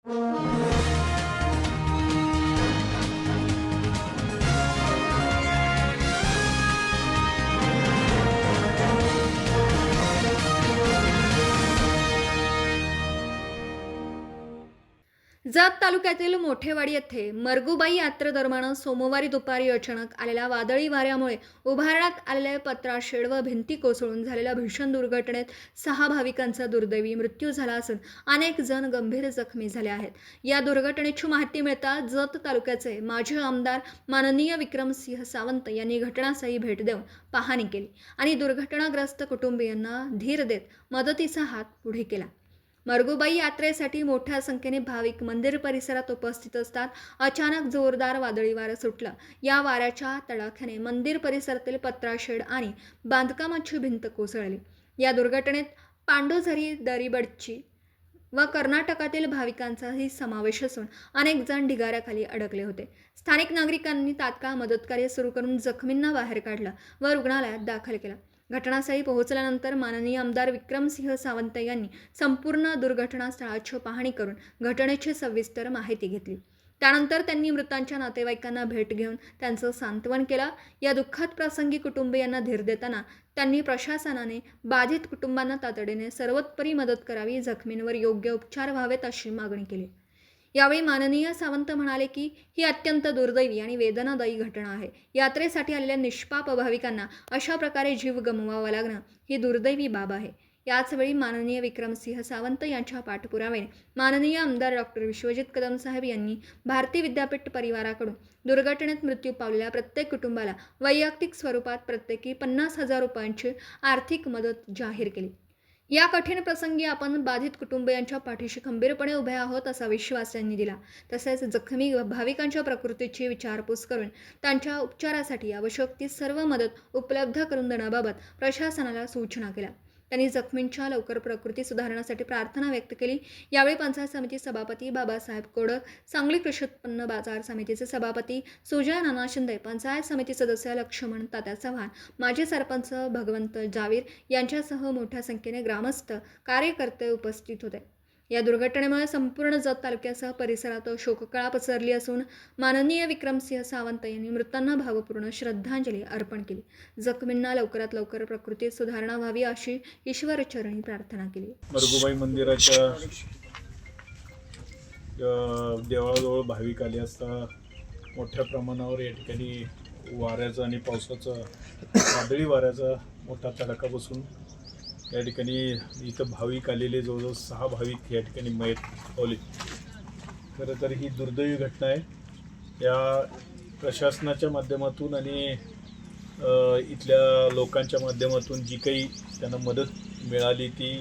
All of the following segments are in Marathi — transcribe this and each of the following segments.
जत तालुक्यातील मोठेवाडी येथे मरगुबाई यात्रेदरम्यान सोमवारी दुपारी अचानक आलेल्या वादळी वाऱ्यामुळे उभारण्यात आलेले पत्रा शेड व भिंती कोसळून झालेल्या भीषण दुर्घटनेत 6 भाविकांचा दुर्दैवी मृत्यू झाला असून अनेक जण गंभीर जखमी झाले आहेत. या दुर्घटनेची माहिती मिळताच जत तालुक्याचे माजी आमदार माननीय विक्रमसिंह सावंत यांनी घटनास्थळी भेट देऊन पाहणी केली आणि दुर्घटनाग्रस्त कुटुंबियांना धीर देत मदतीचा हात पुढे केला. मरगुबाई यात्रेसाठी मोठ्या संख्येने भाविक मंदिर परिसरात उपस्थित असतात. अचानक जोरदार वादळी वारं सुटलं. या वाऱ्याच्या तडाख्याने मंदिर परिसरातील पत्रा शेड आणि बांधकामाची भिंत कोसळली. या दुर्घटनेत पांडोझरी दरीबडची व कर्नाटकातील भाविकांचाही समावेश असून अनेक जण ढिगाऱ्याखाली अडकले होते. स्थानिक नागरिकांनी तात्काळ मदतकार्य सुरू करून जखमींना बाहेर काढलं व रुग्णालयात दाखल केलं. घटनास्थळी पोहोचल्यानंतर माननीय आमदार विक्रमसिंह सावंत यांनी संपूर्ण दुर्घटनास्थळाची पाहणी करून घटनेची सविस्तर माहिती घेतली. त्यानंतर त्यांनी मृतांच्या नातेवाईकांना भेट घेऊन त्यांचं सांत्वन केलं. या दुःखद प्रसंगी कुटुंबियांना धीर देताना त्यांनी प्रशासनाने बाधित कुटुंबांना तातडीने सर्वोत्तरी मदत करावी, जखमींवर योग्य उपचार व्हावेत अशी मागणी केली. यावेळी माननीय सावंत म्हणाले की ही अत्यंत दुर्दैवी आणि वेदनादायी घटना आहे. यात्रेसाठी आलेल्या निष्पाप भाविकांना अशा प्रकारे जीव गमवावा लागणं ही दुर्दैवी बाब आहे. याचवेळी माननीय विक्रमसिंह सावंत यांच्या पाठपुराव्याने माननीय आमदार डॉक्टर विश्वजित कदम साहेब यांनी भारती विद्यापीठ परिवाराकडून दुर्घटनेत मृत्यू पावलेल्या प्रत्येक कुटुंबाला वैयक्तिक स्वरूपात प्रत्येकी 50,000 रुपयांची आर्थिक मदत जाहीर केली. या कठीण प्रसंगी आपण बाधित कुटुंबियांच्या पाठीशी खंबीरपणे उभे आहोत असा विश्वास त्यांनी दिला. तसेच जखमी भाविकांच्या प्रकृतीची विचारपूस करून त्यांच्या उपचारासाठी आवश्यक ती सर्व मदत उपलब्ध करून देण्याबाबत प्रशासनाला सूचना केल्या. त्यांनी जखमींच्या लवकर प्रकृती सुधारण्यासाठी प्रार्थना व्यक्त केली. यावेळी पंचायत समिती सभापती बाबासाहेब कोडक, सांगली कृषी उत्पन्न बाजार समितीचे सभापती सुजय नाना शिंदे, पंचायत समिती सदस्य लक्ष्मण तात्या चव्हाण, माजी सरपंच भगवंत जावीर यांच्यासह मोठ्या संख्येने ग्रामस्थ कार्यकर्ते उपस्थित होते. या दुर्घटनेमुळे संपूर्ण जत तालुक्यासह परिसरात शोककळा पसरली असून माननीय विक्रमसिंह सावंत यांनी मृतांना भावपूर्ण श्रद्धांजली अर्पण केली. जखमींना लवकरात लवकर प्रकृतीत सुधारणा व्हावी अशी ईश्वरचरणी प्रार्थना केली. मरगुबाई मंदिराच्या देवळाजवळ भाविक आले असता मोठ्या प्रमाणावर या ठिकाणी वाऱ्याचा आणि पावसाचा वादळी वाऱ्याचा मोठा तडाखा बसून या ठिकाणी इथं भाविक आलेले जवळजवळ 6 भाविक या ठिकाणी मयत पावले. खरं तर ही दुर्दैवी घटना आहे. या प्रशासनाच्या माध्यमातून आणि इथल्या लोकांच्या माध्यमातून जी काही त्यांना मदत मिळाली ती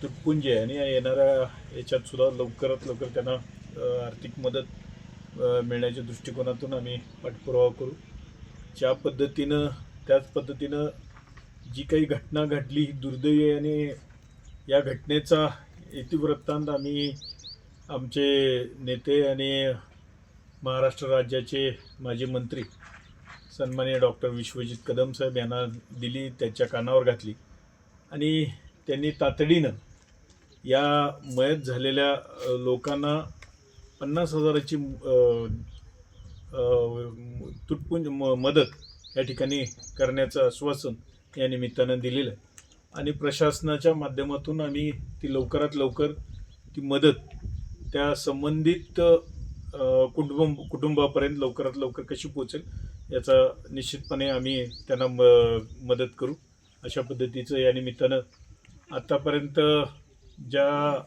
तुटपुंज आहे आणि येणाऱ्या याच्यात सुद्धा लवकरात लवकर त्यांना आर्थिक मदत मिळण्याच्या दृष्टिकोनातून आम्ही पाठपुरावा करू. त्याच पद्धतीनं जी काही घटना घडली ही दुर्दैवी आहे आणि या घटनेचा इतिवृत्तांत आम्ही आमचे नेते आणि महाराष्ट्र राज्याचे माजी मंत्री सन्माननीय डॉक्टर विश्वजित कदम साहेब यांना दिली, त्यांच्या कानावर घातली आणि त्यांनी तातडीनं या मयत झालेल्या लोकांना 50,000ची तुटपुंज मदत या ठिकाणी करण्याचं आश्वासन या निमित्तानं दिलेलं आहे आणि प्रशासनाच्या माध्यमातून आम्ही ती लवकरात लवकर ती मदत त्या संबंधित कुटुंबापर्यंत लवकरात लवकर कशी पोचेल याचा निश्चितपणे आम्ही त्यांना मदत करू. अशा पद्धतीचं या निमित्तानं आत्तापर्यंत ज्या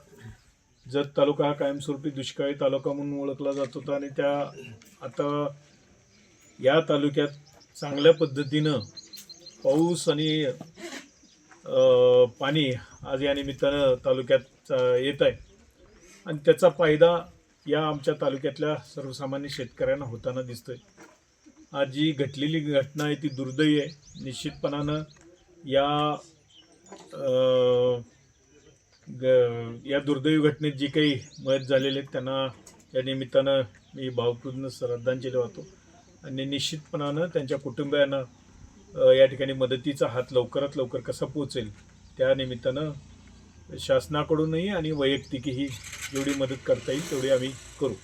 जत तालुका हा कायमस्वरूपी दुष्काळी तालुका म्हणून ओळखला जात होता आणि आता या तालुक्यात चांगल्या पद्धतीनं पाऊस आणि पाणी आज या निमित्तानं तालुक्यात येत आहे आणि त्याचा फायदा या आमच्या तालुक्यातल्या सर्वसामान्य शेतकऱ्यांना होताना दिसतोय. आज जी घडलेली घटना आहे ती दुर्दैवी आहे. निश्चितपणानं या दुर्दैवी घटनेत जी काही मयत झालेले आहेत त्यांना या निमित्तानं मी भावपूर्ण श्रद्धांजली वाहतो आणि निश्चितपणानं त्यांच्या कुटुंबियांना या ठिकाणी मदतीचा हात लवकरात लवकर कसा पोचेल त्या निमित्तानं शासनाकडूनही आणि वैयक्तिकही जेवढी मदत करता येईल तेवढी आम्ही करू.